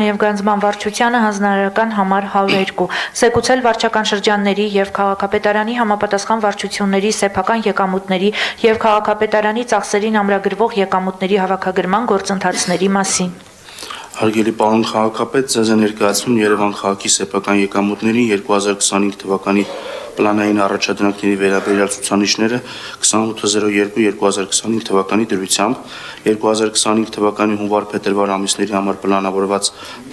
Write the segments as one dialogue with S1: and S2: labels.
S1: Եվ գանձման վարչությանը հանձնարարական համար 102, զեկուցել վարչական շրջանների և քաղաքապետարանի համապատասխան վարչությունների սեփական եկամուտների և քաղաքապետարանի ծախսերին ամրագրվող եկամուտների հավաքագրման գործընթացների մասին։
S2: Հարգելի պարոն քաղաքապետ, ձեզ է ներկայացնում Երևան քաղաքի սեփական եկամուտների 2025 թվականի պլանային առաջադրանքների վերաբերյալ ցուցանիշները 28.02.2025 թվականի դրությամբ 2025 թվականի հունվար-փետրվար ամիսների համար պլանավորված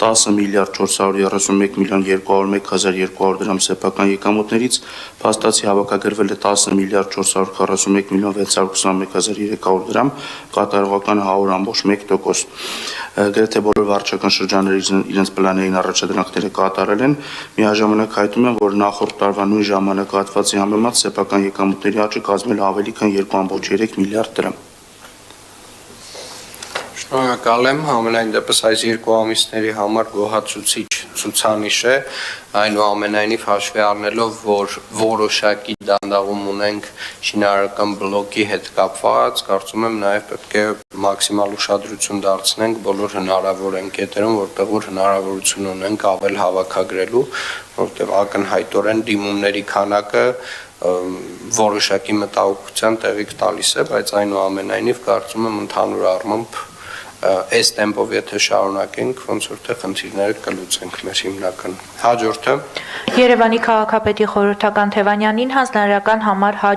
S2: 10.431.201.200 դրամ սեփական եկամուտներից փաստացի հավաքագրվել է 10.441.621.300 դրամ, կատարողականը 100.1%։ Գրեթե բոլոր վարչական շրջանները իրենց պլանային առաջադրանքները կատարել են, միաժամանակ հայտնում են, որ նախորդ տարվա նույն ժամանակահատվածի համեմատ սեփական եկամուտների աճը կազմել է ավելի քան 2.3 միլիարդ դրամ։
S3: Շնորհակալ եմ, համենայն դեպս այս երկու ամիսների համար գոհացուցիչ ցուցանիշ է, այնուամենայնիվ հաշվի առնելով, որ որոշակի դանդաղում ունենք շինարարական բլոկի հետ կապված, կարծում եմ նաև պետք է մաքսիմալ ուշադրություն դարձնենք բոլոր հնարավոր ընկետերում, որտեղ որ հնարավորություն ունենք ավել հավաքագրելու, որտեղ ակնհայտորեն դիմումների քանակը որոշակի մտահոգության տեղիք տալիս է, բայց այնուամենայնիվ կարծում եմ ընդհանուր առմամբ այս տեմպով եթե շարունակենք, ոնց որ թե խնդիրները կլուծենք մեր հիմնական։ Հաջորդը
S1: Երևանի քաղաքապետի խորհրդական Թևանյանին հանձնարարական համար 100